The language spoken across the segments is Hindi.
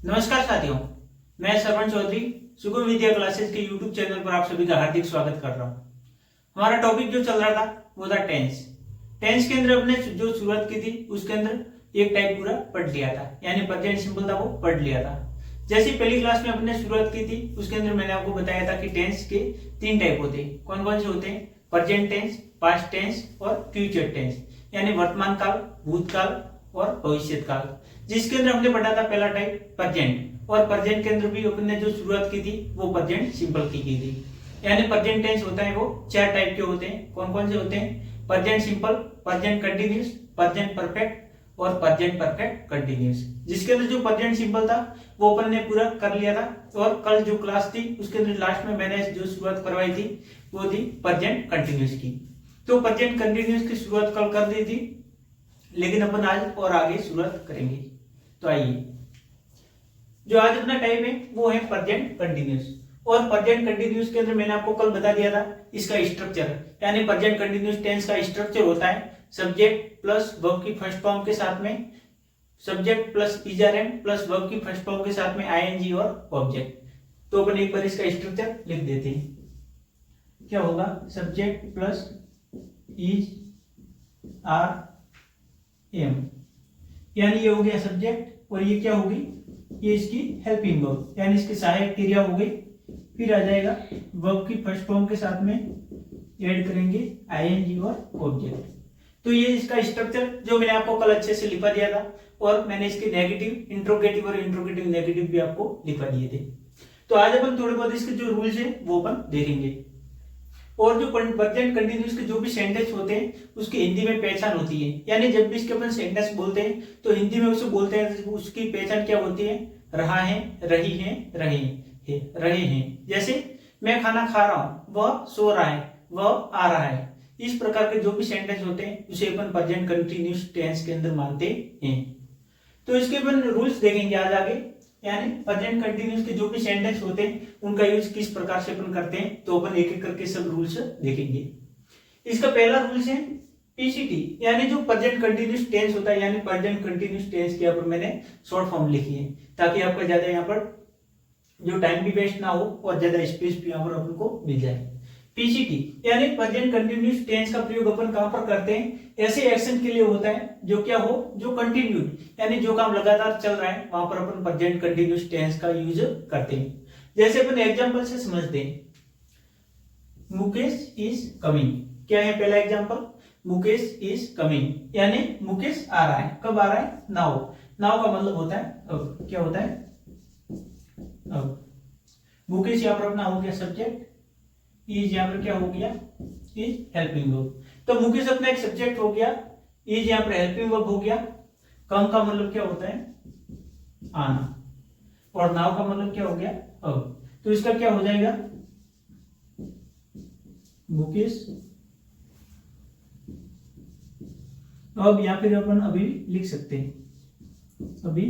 नमस्कार साथियों, मैं श्रवण चौधरी सुगम विद्या क्लासेस के YouTube चैनल पर आप सभी का हार्दिक स्वागत कर रहा हूँ। हमारा टॉपिक जो चल रहा था वो था टेंस। टेंस के अंदर हमने जो शुरुआत की थी उसके अंदर एक टाइप पूरा पढ़ लिया था, यानी प्रेजेंट सिंपल था वो पढ़ लिया था। जैसे पहली क्लास में अपने शुरुआत की थी उसके अंदर मैंने आपको बताया था कि टेंस के 3 टाइप होते हैं। कौन कौन से होते हैं? प्रेजेंट टेंस, पास्ट टेंस और फ्यूचर टेंस, यानी वर्तमान काल, भूतकाल और भविष्य काल। जिसके अंदर हमने पढ़ा था पहला टाइप प्रेजेंट, और प्रेजेंट के अंदर भी अपने जो शुरुआत की थी वो प्रेजेंट सिंपल की थी। यानी प्रेजेंट टेंस होता है वो 4 टाइप के होते हैं। कौन कौन से होते हैं? Present simple, present continuous, present perfect और प्रेजेंट परफेक्ट कंटिन्यूअस। जिसके अंदर जो प्रेजेंट सिंपल था वो अपन ने पूरा कर लिया था, और कल जो क्लास थी उसके अंदर लास्ट में मैंने जो शुरुआत करवाई थी वो थी प्रेजेंट कंटिन्यूअस की। तो प्रेजेंट कंटिन्यूअस की शुरुआत कल कर दी थी, लेकिन अपन आज और आगे शुरुआत करेंगे। तो आइए, जो आज अपना टाइम है वो है प्रेजेंट कंटिन्यूअस। और प्रेजेंट कंटिन्यूअस के अंदर मैंने आपको कल बता दिया था इसका स्ट्रक्चर, यानी प्रेजेंट कंटिन्यूअस टेंस का स्ट्रक्चर होता है सब्जेक्ट प्लस वर्ब की फर्स्ट फॉर्म के साथ में, subject plus is are and plus verb की फर्स्ट फॉर्म के साथ में आईएनजी और ऑब्जेक्ट। तो अपन एक बार इसका स्ट्रक्चर लिख देते हैं। क्या होगा? Subject plus is are am, यानी ये हो गया सब्जेक्ट, और ये क्या होगी? ये इसकी हेल्पिंग वर्ब, यानी इसकी सहायक क्रिया हो गई। फिर आ जाएगा वर्ब की फर्स्ट फॉर्म के साथ में ऐड करेंगे आईएनजी और ऑब्जेक्ट। तो ये इसका स्ट्रक्चर जो मैंने आपको कल अच्छे से लिखा दिया था, और मैंने इसके नेगेटिव, इंट्रोगेटिव और इंट्रोगेटिव नेगेटिव भी आपको लिखा दिए थे। तो आज अपन थोड़े बहुत इसके जो रूल्स है वो अपन देखेंगे। और जो प्रेजेंट कंटिन्यूअस के जो भी सेंटेंस होते हैं उसकी हिंदी में पहचान होती है, यानी जब भी इसके अपन सेंटेंस बोलते हैं तो हिंदी में उसे बोलते हैं, उसकी पहचान क्या होती है? रहा है, रही है, रहे हैं। जैसे मैं खाना खा रहा हूं, वह सो रहा है, वह आ रहा है। इस प्रकार के जो भी सेंटेंस होते हैं उसे अपन प्रेजेंट कंटिन्यूअस टेंस के अंदर मानते हैं। तो इसके अपन रूल्स देखेंगे आज आगे, यानी प्रेजेंट कंटिन्यूअस के जो भी सेंटेंस होते हैं उनका यूज किस प्रकार से अपन करते हैं, तो अपन एक एक करके सब रूल्स देखेंगे। इसका पहला रूल्स है पीसीटी, यानी जो प्रेजेंट कंटिन्यूअस टेंस होता है, यानी प्रेजेंट कंटिन्यूअस टेंस के ऊपर मैंने शॉर्ट फॉर्म लिखी है, ताकि आपका ज्यादा यहाँ पर जो टाइम भी वेस्ट ना हो और ज्यादा स्पेस भी यहाँ पर अपन को मिल जाए। पीसीटी यानी प्रेजेंट कंटिन्यूअस टेंस का प्रयोग अपन कहां पर करते हैं? ऐसे एक्शन के लिए होता है जो क्या हो, जो कंटिन्यूड, यानी जो काम लगातार चल रहा है वहां पर अपन प्रेजेंट कंटिन्यूअस टेंस का यूज करते हैं। जैसे अपन एग्जांपल से समझते हैं, मुकेश इज कमिंग। क्या है पहला एग्जांपल? मुकेश इज कमिंग, यानी मुकेश आ रहा है। कब आ रहा है? नाउ। नाउ का मतलब होता है अब। क्या होता है? अब। मुकेश यहाँ पर अपना हो गया सब्जेक्ट, इज यहाँ पर क्या हो गया? Is helping verb. तो मुकेश अपना एक सब्जेक्ट हो गया, इज यहाँ पर हेल्पिंग वर्ब हो गया। कम का मतलब क्या होता है? आना। और नाउ का मतलब क्या हो गया? अब। तो इसका क्या हो जाएगा? मुकेश अब, या फिर अपन अभी लिख सकते हैं, अभी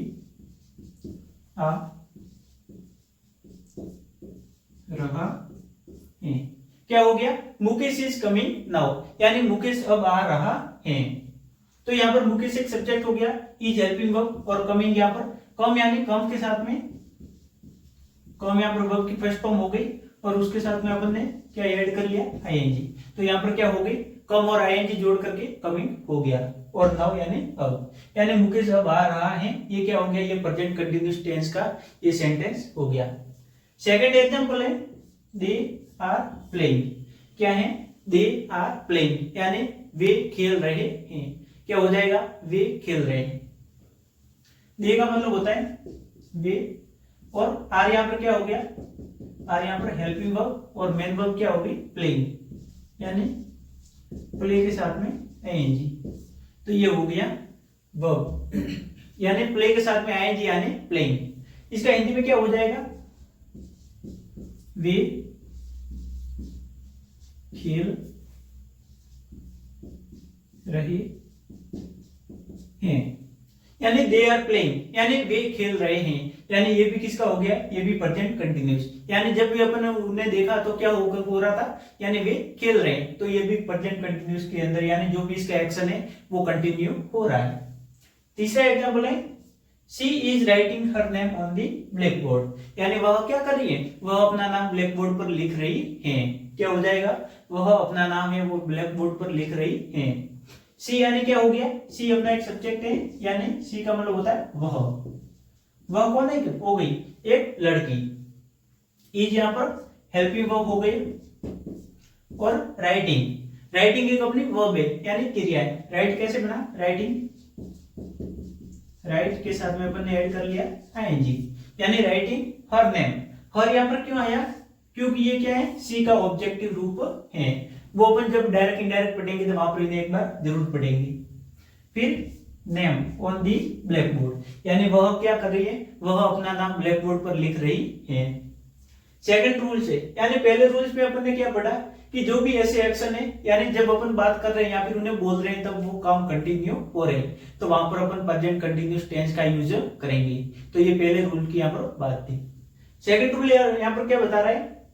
आ रहा है। क्या हो गया? मुकेश इज कमिंग नाउ, यानी मुकेश अब आ रहा है। तो यहां पर मुकेश एक सब्जेक्ट हो गया, इज हेल्पिंग वर्ब, और कमिंग यहां पर कम, यानी कम के साथ में, कम यहां पर वर्ब की फर्स्ट फॉर्म हो गई, और उसके साथ में अपन ने क्या ऐड कर लिया? आईएनजी। तो यहां पर क्या हो गई? कम और आईएनजी जोड़ करके कमिंग हो गया, और नाउ यानी अब, यानी मुकेश अब आ रहा है। ये क्या हो गया? ये प्रेजेंट कंटिन्यूअस टेंस का ये सेंटेंस हो गया। सेकंड एग्जांपल है दे आर प्लेइंग। क्या है? दे आर प्लेइंग, यानी वे खेल रहे हैं। क्या हो जाएगा? वे खेल रहे हैं। दे का मतलब होता है वे, और आर यहां पर क्या हो गया? आर यहां पर हेल्पिंग वर्ब, और मेन वर्ब क्या होगी? प्लेइंग, यानी प्ले के साथ में आईएनजी। तो ये हो गया वर्ब, यानी प्ले के साथ में आईएनजी, यानी प्लेइंग। इसका हिंदी में क्या हो जाएगा? वे खेल रहे हैं, यानी दे आर प्लेइंग, यानी वे खेल रहे हैं। यानी ये भी किसका हो गया? ये भी प्रेजेंट कंटिन्यूअस, यानी जब भी अपन उन्हें देखा तो क्या हो रहा था? यानी वे खेल रहे हैं। तो ये भी प्रेजेंट कंटिन्यूअस के अंदर, यानी जो भी इसका एक्शन है वो कंटिन्यू हो रहा है। तीसरा एग्जांपल है she is writing her name on the black board, यानी वह क्या कर रही है, वह अपना नाम ब्लैक बोर्ड पर लिख रही है। क्या हो जाएगा, वह अपना नाम है वो ब्लैक बोर्ड पर लिख रही है। सी यानी क्या हो गया, सी अपना एक सब्जेक्ट है, यानी सी का मतलब होता है वह कौन है, हो गई एक लड़की। इज यहाँ पर हेल्पिंग वर्ब हो गई, और राइटिंग एक अपनी वर्ब है यानी क्रिया है। राइट कैसे बना, राइट के साथ में अपन ने ऐड कर लिया आईएनजी, यानी राइटिंग हर नेम। हर यहाँ पर क्यों आया, क्योंकि ये क्या है, सी का ऑब्जेक्टिव रूप है। वो अपन जब डायरेक्ट इनडायरेक्ट पढ़ेंगे तो वहां पर इन्हें एक बार जरूर पढ़ेंगे। फिर name on the black board, यानी वह क्या कर रही है, वह अपना नाम ब्लैक बोर्ड पर लिख रही है। सेकंड रूल से, यानी पहले रूल्स में अपन ने क्या पढ़ा कि जो भी ऐसे एक्शन है, यानी जब अपन बात कर रहे हैं या फिर उन्हें बोल रहे हैं तब वो काम कंटिन्यू हो रहे हैं, तो वहां पर अपन प्रेजेंट कंटिन्यूअस टेंस का यूज करेंगे। तो ये पहले रूल की यहाँ पर बात थी। सेकंड रूल यहाँ पर क्या बता रहा है,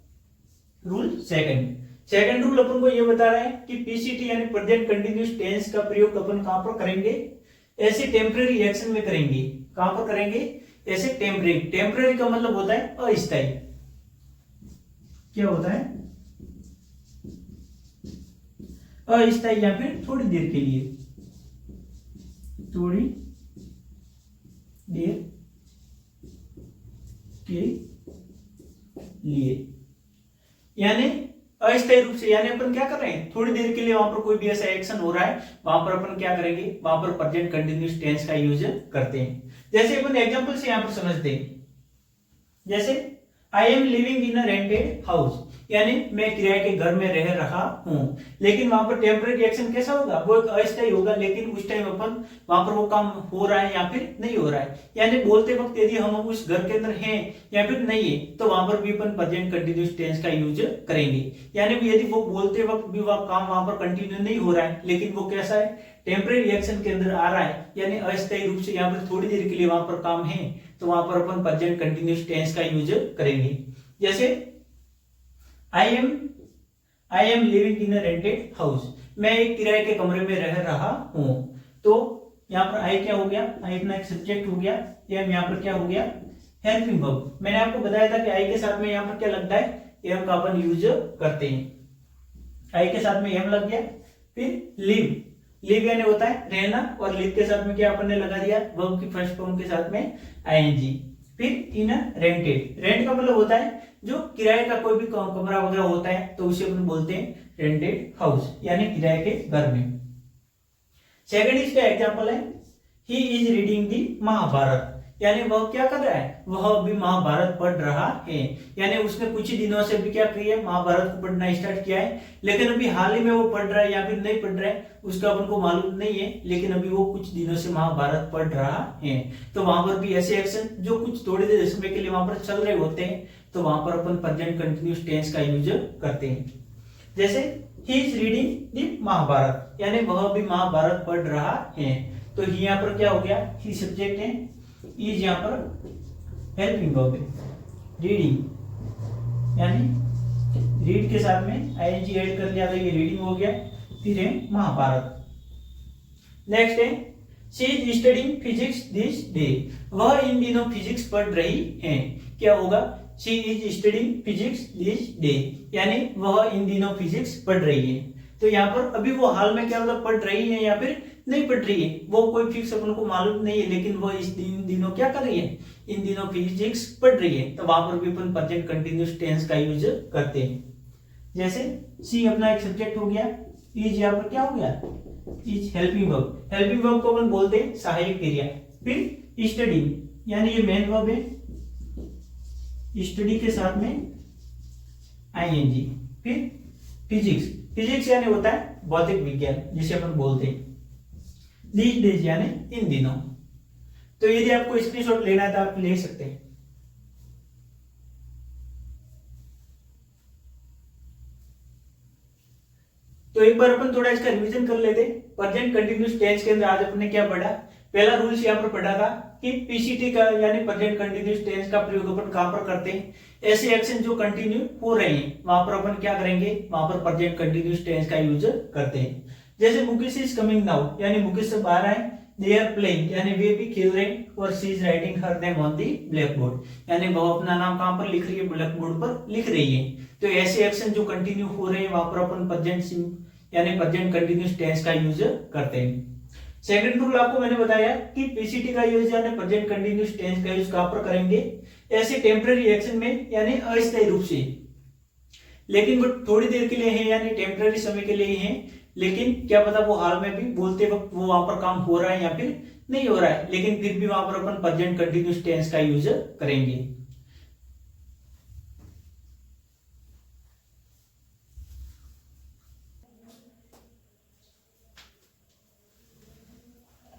रूल सेकंड रूल अपन को ये बता रहा है कि पीसीटी यानी प्रेजेंट कंटिन्यूअस टेंस का प्रयोग अपन कहां पर करेंगे, ऐसे टेम्परेरी एक्शन में करेंगे। कहां पर करेंगे, ऐसे टेम्परेरी का मतलब होता है अस्थायी। क्या होता है, अस्थायी या फिर थोड़ी देर के लिए, थोड़ी देर के लिए, यानी अस्थायी रूप से, यानी अपन क्या कर रहे हैं, थोड़ी देर के लिए वहां पर कोई भी ऐसा एक्शन हो रहा है, वहां पर अपन क्या करेंगे, वहां पर प्रेजेंट कंटिन्यूअस टेंस का यूज करते हैं। जैसे अपन एग्जांपल से यहां पर समझते हैं, जैसे I am living in a rented house, यानी मैं किराए के घर में रह रहा हूं। लेकिन वहां पर टेम्परेरी एक्शन कैसा होगा, वो एक अस्थायी होगा, लेकिन उस टाइम अपन वहां पर वो काम हो रहा है या फिर नहीं हो रहा है। यानी बोलते वक्त यदि हम उस घर के अंदर हैं या फिर नहीं है, तो वहां पर भी अपन प्रेजेंट कंटिन्यूअस टेंस का यूज करेंगे। यानी यदि वो बोलते वक्त भी वह काम वहां पर कंटिन्यू नहीं हो रहा है, लेकिन वो कैसा है, टेम्परेरी एक्शन के अंदर आ रहा है, यानी अस्थायी रूप से यहाँ पर थोड़ी देर के लिए वहां पर काम है, तो वहां पर अपन प्रेजेंट कंटिन्यूअस टेंस का यूज करेंगे। जैसे I am living in a rented house, मैं एक किराए के कमरे में रह रहा हूं। तो यहाँ पर आई क्या हो गया, आई अपना एक सब्जेक्ट हो गया, एम यहाँ पर क्या हो गया, हेल्पिंग वर्ब। मैंने आपको बताया था कि आई के साथ में यहाँ पर क्या लगता है, एम का अपन यूज करते हैं। आई के साथ में एम लग गया। फिर लिव यानी होता है रहना, और लिव के साथ में क्या अपन ने लगा दिया, वर्ब की फर्स्ट फॉर्म के साथ में आईएनजी। फिर इन रेंटेड, रेंट का मतलब होता है जो किराए का कोई भी कमरा वगैरह होता है, तो उसे अपन बोलते हैं रेंटेड हाउस, यानी किराए के घर में। सेकंड इसका एग्जांपल है, ही इज रीडिंग दी महाभारत, यानी वह क्या कर रहा है, वह अभी महाभारत पढ़ रहा है। यानी उसने कुछ ही दिनों से भी क्या किया, महाभारत को पढ़ना स्टार्ट किया है, लेकिन अभी हाल ही में वो पढ़ रहा है या फिर नहीं पढ़ रहा है उसका अपन को मालूम नहीं है, लेकिन अभी वो कुछ दिनों से महाभारत पढ़ रहा है। तो वहां पर भी ऐसे एक्शन जो कुछ थोड़ी देर समय के लिए वहां पर चल रहे होते हैं, तो वहां पर अपन प्रेजेंट कंटिन्यूअस टेंस का यूज करते हैं। जैसे ही इज रीडिंग दी महाभारत, यानी वह भी महाभारत पढ़ रहा है। तो यहाँ पर क्या हो गया, ही सब्जेक्ट है, इज यहाँ पर हेल्पिंग वर्ब है, रीडिंग यानी रीड के साथ में आईएनजी ऐड कर लिया तो ये रीडिंग हो गया। फिर है महाभारत। नेक्स्ट है she is studying physics this day, वह इन दिनों फिजिक्स पढ़ रही है। क्या होगा, she is studying physics this day, यानी वह इन दिनों फिजिक्स पढ़ रही है। तो यहाँ पर अभी वो हाल में क्या मतलब पढ़ रही है या फिर नहीं पढ़ रही है, वो कोई फिक्स अपन को मालूम नहीं है, लेकिन वो इस दिनों क्या कर रही है, इन दिनों फिजिक्स पढ़ रही है। तो वहां पर भी अपन प्रेजेंट कंटिन्यूअस टेंस का यूज करते हैं। जैसे सी अपना एक सब्जेक्ट हो गया, इज यहाँ पर क्या हो गया, is helping verb. Helping verb को अपन बोलते हैं सहायक क्रिया। फिर स्टडी यानी ये मेन वर्ब है, स्टडी के साथ में आईएनजी। फिर फिजिक्स यानी होता है भौतिक विज्ञान जिसे अपन बोलते हैं। these days यानी इन दिनों। तो यदि आपको स्क्रीनशॉट लेना है तो आप ले सकते हैं। तो एक बार अपन थोड़ा इसका रिवीजन कर लेते। प्रेजेंट कंटिन्यूअस टेंस के अंदर आज अपन ने क्या पढ़ा, पहला रूल्स यहाँ पर पढ़ा था कि पीसीटी का यानी प्रेजेंट कंटिन्यूअस टेंस का प्रयोग अपन कहां पर करते हैं, ऐसे एक्शन जो कंटिन्यू हो रहे हैं वहां पर अपन क्या करेंगे, वहां पर प्रेजेंट कंटिन्यूअस टेंस का यूज करते हैं। जैसे मुकेश इज कमिंग नाउ, यानी मुकेश से बाहर आए, दे आर प्लेइंग यानी वे भी खेल रहे हैं, और she is writing her name on the black board यानी वह अपना नाम कहां पर लिख रही है, ब्लैक बोर्ड पर लिख रही है। तो ऐसे एक्शन जो कंटिन्यू हो रहे हैं वहां पर अपन प्रेजेंट यानी प्रेजेंट कंटिन्यूअस टेंस का यूज करते हैं। सेकंड रूल आपको मैंने बताया कि पीसीटी का यूज यानी प्रेजेंट कंटिन्यूअस टेंस का यूज कहां पर करेंगे, ऐसे टेम्पररी एक्शन में यानी अस्थायी रूप से, लेकिन वो थोड़ी देर के लिए है यानी टेम्पररी समय के लिए है, लेकिन क्या पता वो हाल में भी बोलते वक्त वो वहां पर काम हो रहा है या फिर नहीं हो रहा है, लेकिन फिर भी वहां पर अपन प्रेजेंट कंटिन्यूअस टेंस का यूज करेंगे।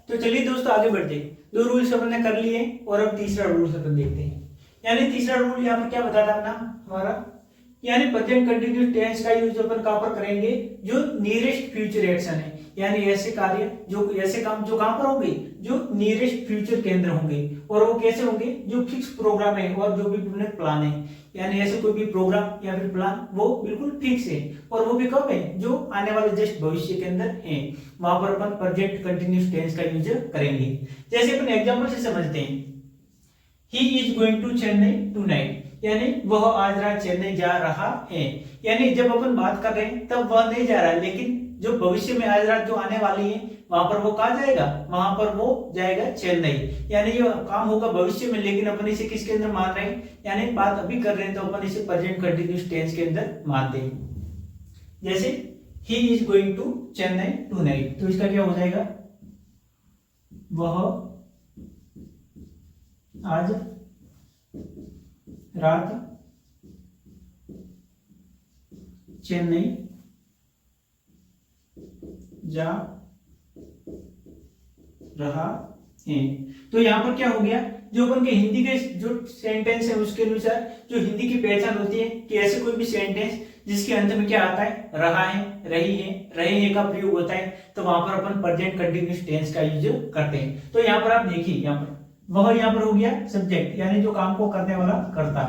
तो चलिए दोस्तों आगे बढ़ते हैं। दो रूल्स अपन ने कर लिए और अब तीसरा रूल अपन देखते हैं। यानी तीसरा रूल यहाँ पर क्या बताता अपना हमारा, यानी प्रेजेंट कंटिन्यूअस टेंस का यूज अपन कहां पर करेंगे, जो नियरेस्ट फ्यूचर एक्शन है, यानी ऐसे कार्य जो ऐसे काम जो कहां पर होंगे, जो नियरेस्ट फ्यूचर के अंदर होंगे, और वो कैसे होंगे, जो फिक्स प्रोग्राम है और जो भी प्लान है, यानी ऐसे कोई भी प्रोग्राम या फिर प्लान वो बिल्कुल फिक्स है, और वो भी कब है, जो आने वाले जस्ट भविष्य के अंदर है, वहां पर अपन प्रेजेंट कंटिन्यूअस टेंस का यूज करेंगे। जैसे अपन एग्जांपल से समझते हैं, he is going to Chennai tonight, यानी वह आज रात चेन्नई जा रहा है, यानी जब अपन बात कर रहे हैं तब वह नहीं जा रहा है, लेकिन जो भविष्य में आज रात जो आने वाली है वहां पर वो कहाँ जाएगा, वहां पर वो जाएगा चेन्नई, यानी ये काम होगा भविष्य में, लेकिन अपन इसे किसके अंदर मान रहे हैं, यानी बात अभी कर रहे हैं तो अपन इसे प्रेजेंट कंटिन्यूअस टेंस के अंदर मानते हैं। जैसे he is going to Chennai tonight, तो इसका क्या हो जाएगा, वह आज रात चेन्नई जा रहा है। तो यहां पर क्या हो गया, जो अपन के हिंदी के जो सेंटेंस है उसके अनुसार जो हिंदी की पहचान होती है कि ऐसे कोई भी सेंटेंस जिसके अंत में क्या आता है, रहा है, रही है, रहे हैं का प्रयोग होता है, तो वहां पर अपन प्रेजेंट कंटिन्यूअस टेंस का यूज करते हैं। तो यहाँ पर आप देखिए, यहाँ पर वह यहाँ पर हो गया सब्जेक्ट, यानी जो काम को करने वाला कर्ता,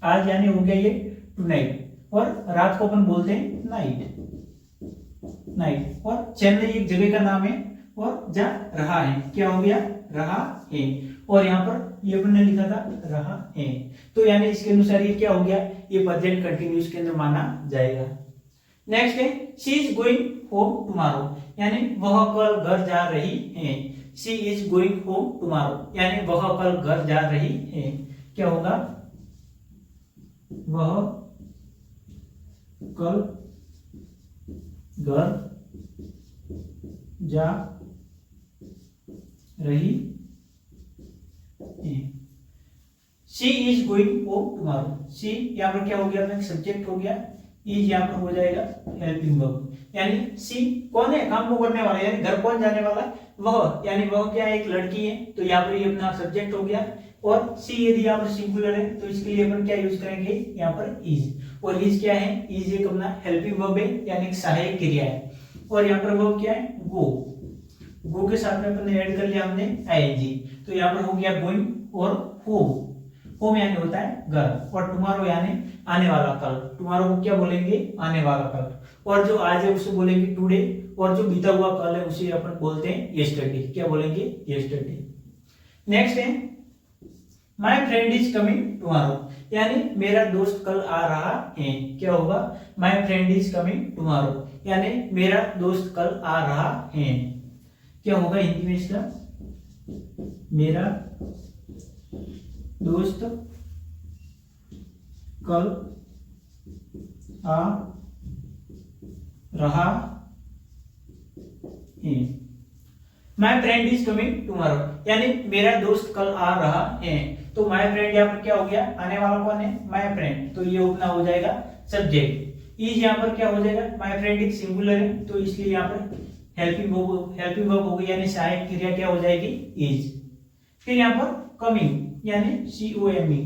आज यानी हो गया ये टुनाइट, और रात को अपन बोलते हैं नाइट, नाइट, और चेन्नई एक जगह का नाम है और जा रहा है, क्या हो गया, रहा है, और यहाँ पर ये अपन ने लिखा था रहा है, तो यानी इसके अनुसार ये क्या हो गया, ये प्रेजेंट कंटिन्यूअस के अंदर माना जाएगा। नेक्स्ट है she is going home tomorrow, यानी वह कल घर जा रही है, she is going home tomorrow, यानी वह कल घर जा रही है, क्या होगा, वह कल घर जा रही है। She is going home tomorrow, she यहाँ पर क्या हो गया, अपना सब्जेक्ट हो गया, इज यहाँ पर हो जाएगा हेल्पिंग वर्ब, यानी सी कौन है, काम को करने वाला, यानी घर कौन जाने वाला, वह, यानी वह क्या है, एक लड़की है, तो यहाँ पर ये अपना सब्जेक्ट हो गया, और सी यदि यहाँ पर सिंगुलर है तो इसके लिए अपन क्या यूज करेंगे, यहाँ पर इज, और इज क्या है, इज एक अपना हेल्पिंग वर्ब है, यानी एक सहायक क्रिया है, और यहाँ पर वर्ब क्या है, गो, गो के साथ में अपन ने ऐड कर लिया हमने आईएनजी, तो यहाँ पर हो गया गोइंग और होम, होम यानी होता है घर, और टुमारो यानी आने वाला कल, टुमारो को क्या बोलेंगे, आने वाला कल, और जो आज है उसे बोलेंगे टुडे, और जो बीता हुआ कल है उसे अपन बोलते हैं यस्टरडे, क्या बोलेंगे, यस्टरडे। नेक्स्ट है my friend is coming tomorrow, यानी मेरा दोस्त कल आ रहा है, क्या होगा, my friend is coming tomorrow, यानी मेरा दोस्त कल आ रहा है, क्या होगा हिंदी में इसका, मेरा दोस्त कल आ रहा है, my friend is coming tomorrow, यानी मेरा दोस्त कल आ रहा है, तो माय फ्रेंड यहाँ पर क्या हो गया, आने वाला कौन है, माय फ्रेंड, तो ये अपना हो जाएगा सब्जेक्ट, इज यहाँ पर क्या हो जाएगा, माय फ्रेंड एक सिंगुलर है, तो इसलिए यहाँ पर हेल्पिंग वर्ब हो गई, यानी सहायक क्रिया क्या हो जाएगी, इज। फिर यहाँ पर कमिंग यानी COME,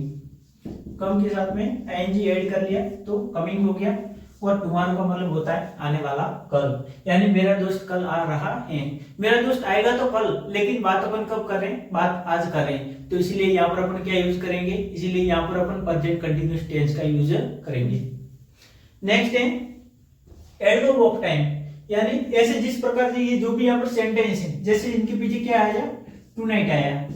कम के साथ में ING ऐड कर लिया तो कमिंग हो गया, और टुमारो का मतलब होता है आने वाला कल, यानी मेरा दोस्त कल आ रहा है, मेरा दोस्त आएगा तो कल, लेकिन बात अपन कब कर रहे हैं, बात आज कर रहे हैं, तो इसलिए यहाँ पर अपन क्या यूज करेंगे, इसीलिए यहाँ पर अपन प्रेजेंट कंटिन्यूअस टेंस का यूज करेंगे। नेक्स्ट है एडवर्ब ऑफ टाइम, यानी ऐसे जिस प्रकार से ये जो भी यहाँ पर सेंटेंस है, जैसे इनके पीछे क्या आया, टुनाइट आया,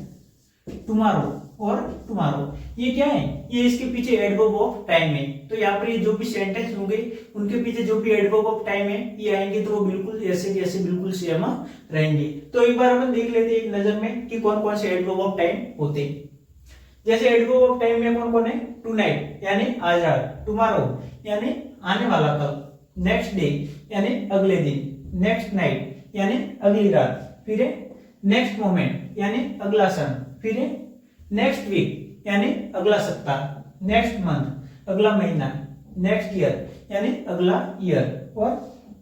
टुमारो और टुमारो, ये क्या है, ये इसके पीछे एडवर्ब ऑफ टाइम है। तो यहाँ पर ये जो भी सेंटेंस होंगे उनके पीछे जो भी एडवर्ब ऑफ टाइम है ये आएंगे, तो वो बिल्कुल ऐसे कैसे बिल्कुल सेम रहेंगे। तो एक बार अपन देख लेते हैं एक नजर में कि कौन कौन से एडवर्ब ऑफ टाइम होते हैं। जैसे एडवर्ब ऑफ टाइम में कौन कौन है, टू नाइट यानी आज रात, टुमारो यानी आने वाला कल, नेक्स्ट डे यानी अगले दिन, नेक्स्ट नाइट यानी अगली रात, फिर नेक्स्ट मोमेंट यानी अगला क्षण, फिर नेक्स्ट वीक यानी अगला सप्ताह, नेक्स्ट मंथ अगला महीना, नेक्स्ट ईयर यानी अगला ईयर, और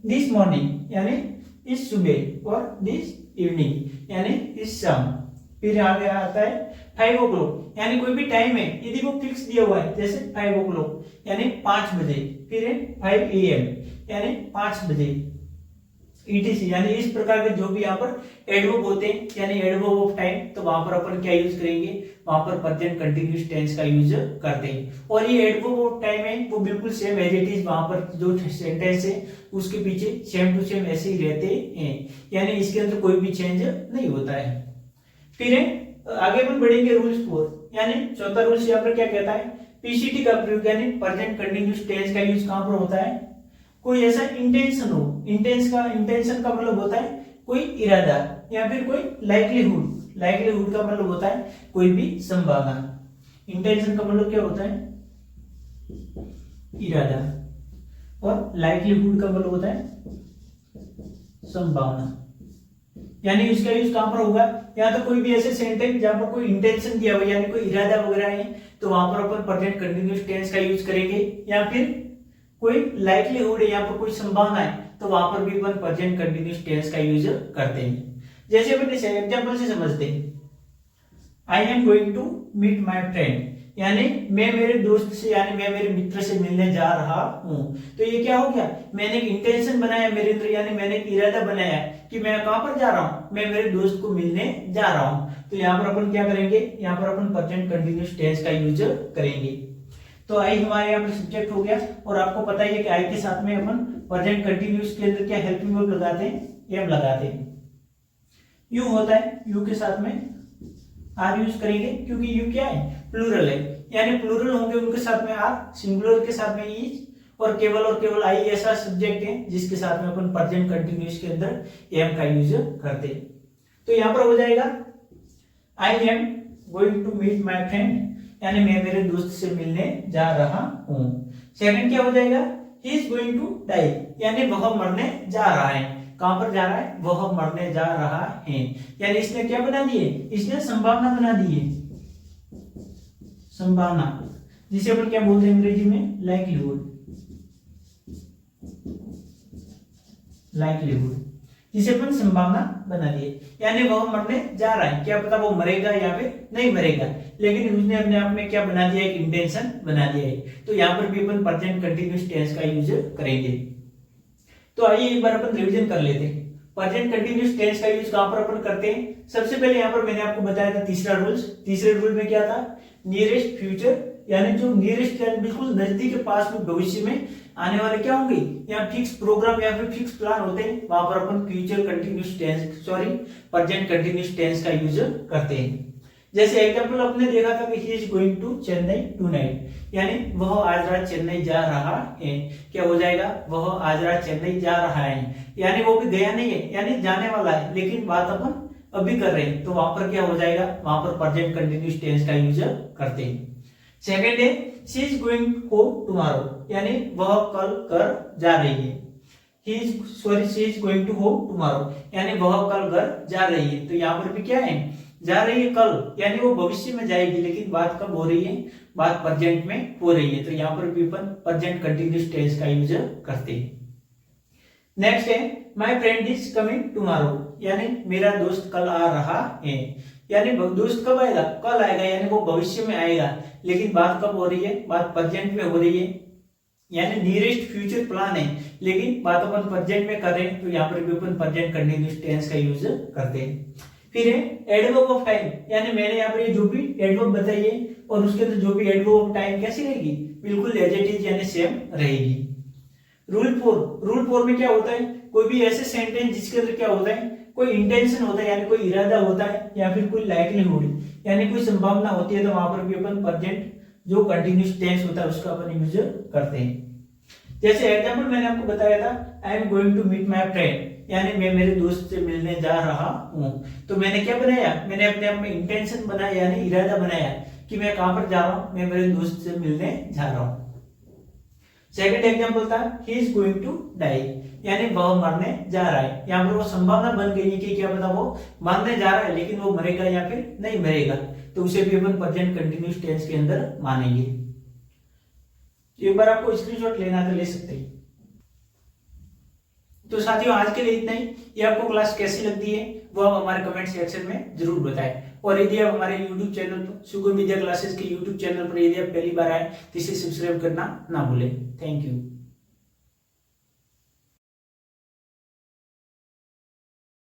दिस मॉर्निंग यानी इस सुबह, और दिस इवनिंग यानी इस शाम। फिर आगे आता है 5 o'clock यानी कोई भी टाइम है, यदि वो फिक्स दिया हुआ है, जैसे 5 o'clock यानी 5 बजे, फिर 5 AM यानी 5 बजे, ETC यानी इस प्रकार के जो भी यहाँ पर एडवर्ब होते हैं यानी एडवर्ब ऑफ टाइम, तो वहां पर अपन क्या यूज करेंगे, वहां पर प्रेजेंट कंटिन्यूअस टेंस का यूज करते हैं। और ये एडवर्ब ऑफ टाइम है वो बिल्कुल सेम एज इट इज, वहां पर जो सेंटेंस है उसके पीछे सेम टू सेम ऐसे ही रहते हैं, यानी इसके अंदर कोई भी चेंज नहीं होता है। फिर आगे अपन बढ़ेंगे रूल्स 4, यानी चौथा रूल्स यहाँ पर क्या कहता है, पीसीटी का प्रयोग यानी प्रेजेंट कंटिन्यूअस टेंस का यूज कहां पर होता है, कोई ऐसा इंटेंशन हो, इंटेंशन का मतलब होता है कोई इरादा, या फिर कोई लाइक्लीहुड का मतलब होता है कोई भी संभावना। इंटेंशन का मतलब क्या होता है, इरादा, और लाइक्लीहुड का मतलब होता है संभावना। यानी इसका यूज कहां पर होगा, या तो कोई भी ऐसे सेंटेंस जहां पर कोई इंटेंशन दिया हुआ यानी कोई इरादा वगैरह है, तो वहां पर अपन प्रेजेंट कंटिन्यूअस टेंस का यूज करेंगे, या फिर कोई लाइक्लीहुड है, यहाँ पर कोई संभावना है, तो वहां पर भी अपन प्रेजेंट कंटिन्यूअस टेंस का यूज करते हैं। जैसे अपन इसे एग्जांपल से समझते हैं, I am going to meet my friend यानी मैं मेरे दोस्त से यानी मैं मेरे मित्र से मिलने जा रहा हूं। तो ये क्या हो गया, मैंने एक इंटेंशन बनाया मेरे अंदर, यानी मैंने एक इरादा बनाया कि मैं कहां पर जा रहा हूं, मैं मेरे दोस्त को मिलने जा रहा हूं। तो यहाँ पर अपन क्या करेंगे, यहाँ पर अपन प्रेजेंट कंटिन्यूअस टेंस का यूज करेंगे। तो आई हमारे यहाँ पर सब्जेक्ट हो गया, और आपको पता ही है कि आई के साथ में अपन प्रेजेंट कंटिन्यूअस के अंदर क्या हेल्पिंग वर्ब लगाते हैं, एम लगाते हैं। यू होता है, यू के साथ में आर यूज करेंगे, क्योंकि यू क्या है, प्लूरल है, यानी प्लूरल होंगे उनके साथ में आर, सिंगुलर के साथ में इज, और केवल आई ऐसा सब्जेक्ट है जिसके साथ में अपन प्रेजेंट कंटिन्यूअस के अंदर एम का यूज करते हैं। तो यहाँ पर हो जाएगा I am going to meet my friend यानी मैं मेरे दोस्त से मिलने जा रहा हूं। सेकंड क्या हो जाएगा, he is going to die यानी वह मरने जा रहा है। कहां पर जा रहा है, वह मरने जा रहा है, यानी इसने क्या बना दिए, इसने संभावना बना दी है, संभावना, जिसे अपन क्या बोलते हैं अंग्रेजी में, लाइक्लीहुड, जिसे अपन संभावना बना दी है, यानी वह मरने जा रहा है, क्या पता वो मरेगा या फिर नहीं मरेगा, लेकिन उसने अपने आप में क्या बना दिया, एक इंटेंशन बना दिया है। तो यहाँ पर भी अपन प्रेजेंट कंटिन्यूअस टेंस का यूज करेंगे। तो आइए एक बार अपन रिवीजन कर लेते हैं, प्रेजेंट कंटिन्यूअस टेंस का यूज कहां पर अपन करते हैं। सबसे पहले यहाँ पर मैंने आपको बताया था तीसरा रूल्स, तीसरे रूल में क्या था, नियरेस्ट फ्यूचर यानी जो नियरेस्ट यानी बिल्कुल नजदीक के पास में भविष्य में आने वाले क्या होंगे, या फिक्स प्रोग्राम या फिर फिक्स प्लान होते हैं, वहां पर अपन future continuous tense present continuous tense का यूज करते हैं। जैसे एग्जांपल आपने देखा था कि he is going to Chennai tonight, यानी वह आज रात चेन्नई जा रहा है। क्या हो जाएगा, वह आज रात चेन्नई जा रहा है, यानी वो भी गया नहीं है, यानी जाने वाला है, लेकिन बात अपन अभी कर रहे हैं, तो वहां पर क्या हो जाएगा, वहां पर प्रेजेंट कंटिन्यूअस टेंस का यूज करते हैं। सेकंड है she is going home tomorrow, यानी वह कल घर जा रही है। She is going to home tomorrow, यानी वह कल घर जा रही है। तो यहाँ पर भी क्या है, जा रही है कल, यानी वो भविष्य में जाएगी, लेकिन बात कब हो रही है, बात प्रेजेंट में हो रही है। तो यहाँ पर भी अपन प्रेजेंट कंटिन्यूअस टेंस का यूज करते हैं। नेक्स्ट है my friend is coming tomorrow, यानी मेरा दोस्त कल आ रहा है, यानी दोस्त कब आएगा, कल आएगा, यानी वो भविष्य में आएगा, लेकिन बात कब हो रही है, बात प्रेजेंट में हो रही है, यानी नियरेस्ट फ्यूचर प्लान है, लेकिन बात अपन प्रेजेंट में कर रहे हैं। तो यहाँ पर भी अपन प्रेजेंट कंटिन्यूअस टेंस का यूज करते हैं। फिर है एडवर्ब ऑफ टाइम, यानी मैंने यहाँ पर जो भी एडवर्ब बताई है और उसके अंदर जो भी एडवर्ब ऑफ टाइम कैसी रहेगी, बिल्कुल एज इट इज यानी सेम रहेगी। रूल 4 में क्या होता है, कोई भी ऐसे सेंटेंस जिसके अंदर क्या होता है, कोई इंटेंशन होता है यानी कोई इरादा होता है, या फिर कोई लाइक्लीहुड यानी कोई संभावना होती है, तो वहां पर भी अपन प्रेजेंट जो कंटिन्यूस टेंस होता है उसका अपन यूज करते हैं। जैसे एग्जांपल मैंने आपको बताया था, I am going to meet my friend, यानी मैं मेरे दोस्त से मिलने जा रहा हूँ। तो मैंने क्या बनाया, मैंने अपने आप में इंटेंशन बनाया यानी इरादा बनाया कि मैं कहां पर जा रहा हूँ, मैं मेरे दोस्त से मिलने जा रहा हूँ। सेकंड एग्जांपल था, he is going to die, यानी वह मरने जा रहा है। यहाँ पर वो संभावना बन गई कि क्या पता वो मरने जा रहा है लेकिन वो मरेगा या फिर नहीं मरेगा, तो उसे भी अपन प्रेजेंट कंटिन्यूस टेंस के अंदर मानेंगे। एक बार आपको स्क्रीनशॉट लेना तो ले सकते हैं। तो साथियों आज के लिए इतना ही। ये आपको क्लास कैसी लगती है वो आप हमारे कमेंट सेक्शन में जरूर बताएं। और यदि आप हमारे YouTube चैनल पर सुगम विद्या क्लासेस के YouTube चैनल पर यदि आप पहली बार आए तो इसे सब्सक्राइब करना ना भूलें। Thank you.